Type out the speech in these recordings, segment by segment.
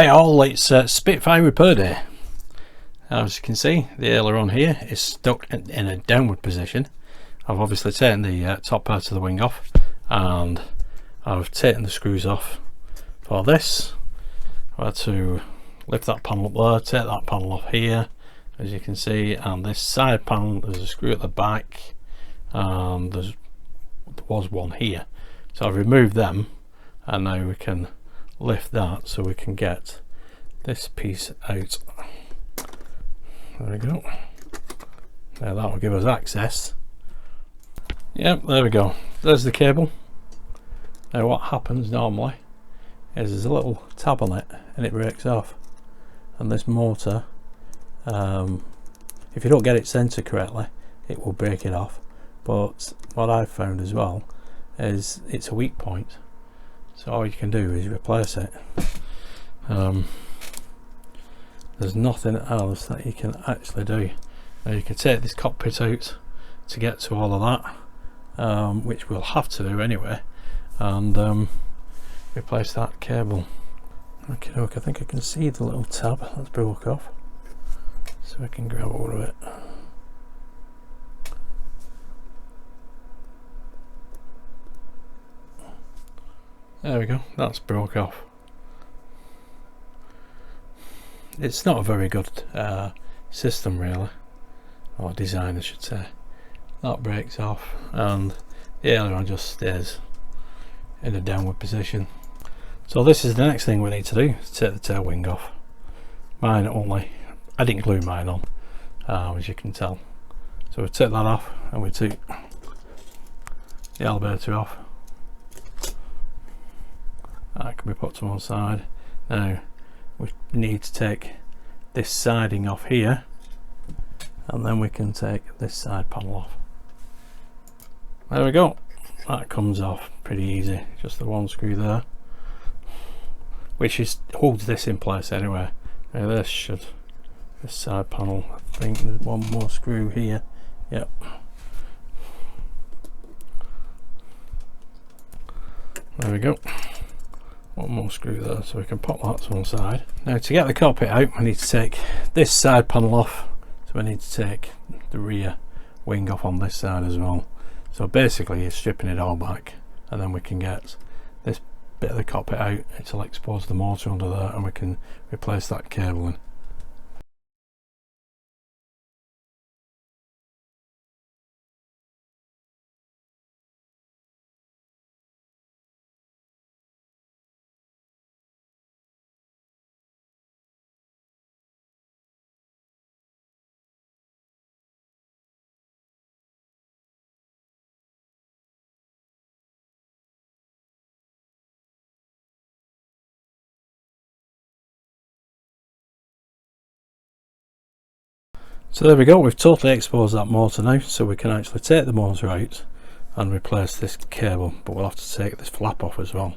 Hi all, it's Spitfire Repair Day. As you can see, the aileron here is stuck in a downward position. I've obviously taken the top part of the wing off, and I've taken the screws off for this. I had to lift that panel up there, take that panel off here, as you can see, and this side panel, there's a screw at the back, and there was one here. So I've removed them, and now we can lift that so we can get this piece out. There we go. Now that will give us access. Yep, there we go. There's the cable. Now what happens normally is there's a little tab on it and it breaks off, and this motor, if you don't get it centered correctly, it will break it off. But what I've found as well is it's a weak point, so all you can do is replace it. There's nothing else that you can actually do. Now you can take this cockpit out to get to all of that, which we'll have to do anyway, and replace that cable. Okay, look, I think I can see the little tab that's broke off, so I can grab hold of it. There we go, that's broke off. It's not a very good system really, or design I should say. That breaks off and the aileron just stays in a downward position. So this is the next thing we need to do, is take the tail wing off. Mine only, I didn't glue mine on, as you can tell. So we take that off and we take the elevator off. That can be put to one side. Now we need to take this siding off here, and then we can take this side panel off. There we go, that comes off pretty easy, just the one screw there, which holds this in place anyway. Now this side panel, I think there's one more screw here. Yep. There we go. One more screw there, so we can pop that to one side. Now to get the cockpit out, we need to take this side panel off, so we need to take the rear wing off on this side as well. So basically you're stripping it all back, and then we can get this bit of the cockpit out. It'll expose the motor under there, and we can replace that cabling. So there we go, we've totally exposed that motor now, so we can actually take the motor out and replace this cable, but we'll have to take this flap off as well.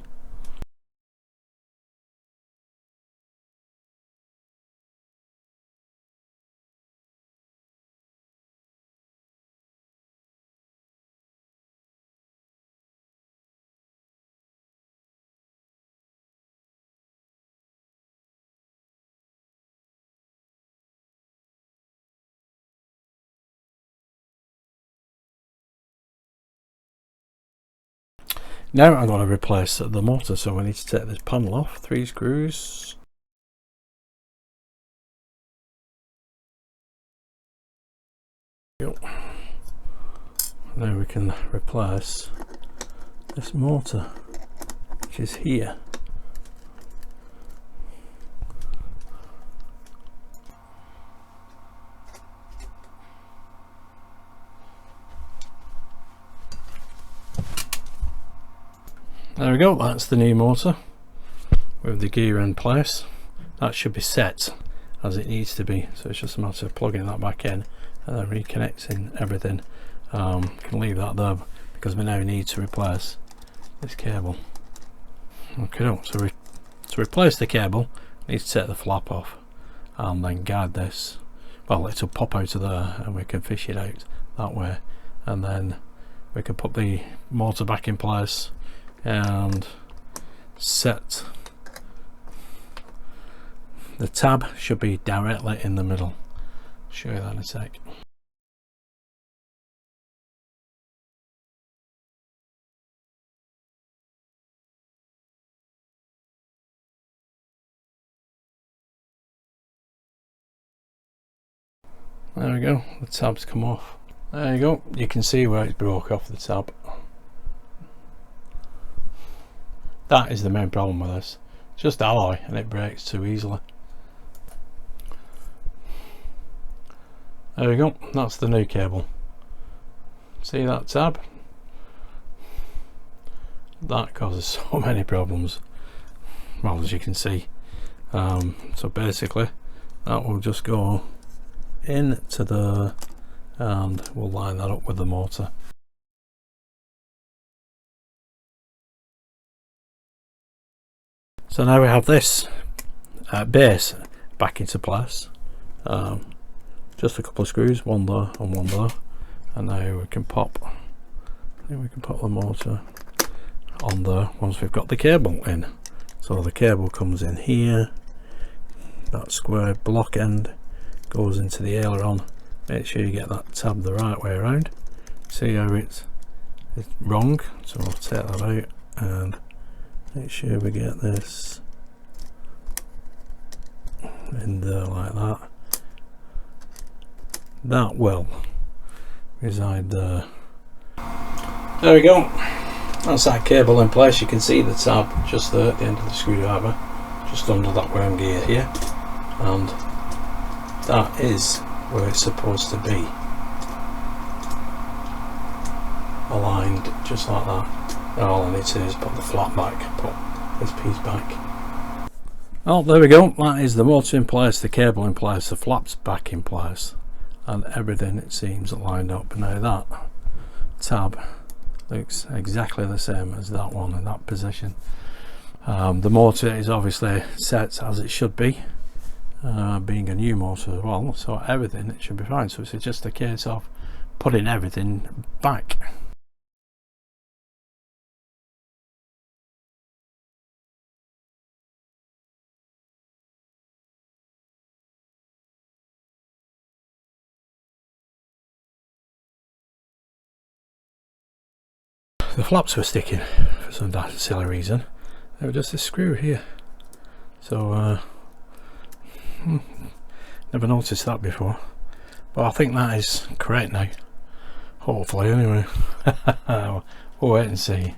Now I'm going to replace the motor, so we need to take this panel off, 3 screws. Now we can replace this motor, which is here. There we go, that's the new motor with the gear in place. That should be set as it needs to be, so it's just a matter of plugging that back in and then reconnecting everything. Can leave that there because we now need to replace this cable. Okay, so to replace the cable, we need to take the flap off and then guide this. Well, it'll pop out of there and we can fish it out that way, and then we can put the motor back in place and set the tab should be directly in the middle. I'll show you that in a sec. There we go, the tab's come off. There you go, you can see where it's broke off the tab. That is the main problem with this. It's just alloy and it breaks too easily. There we go, that's the new cable. See that tab? That causes so many problems, well, as you can see. So basically that will just go into the, and we'll line that up with the motor. So now we have this base back into place. Just a couple of screws, one there and one there, and now we can pop. We can put the motor on there once we've got the cable in. So the cable comes in here. That square block end goes into the aileron. Make sure you get that tab the right way around. See how it's wrong, so I'll take that out and make sure we get this in there like that. That will reside there. There we go. That's that cable in place. You can see the tab just there at the end of the screwdriver, just under that worm gear here, and that is where it's supposed to be, aligned just like that. And all I need to do is put the flap back, put this piece back. Oh, there we go. That is the motor in place, the cable in place, the flaps back in place, and everything, it seems, lined up. Now that tab looks exactly the same as that one in that position. The motor is obviously set as it should be, being a new motor as well, so everything, it should be fine. So it's just a case of putting everything back. The flaps were sticking for some silly reason. They were just a screw here, so never noticed that before, but I think that is correct now, hopefully. Anyway, we'll wait and see.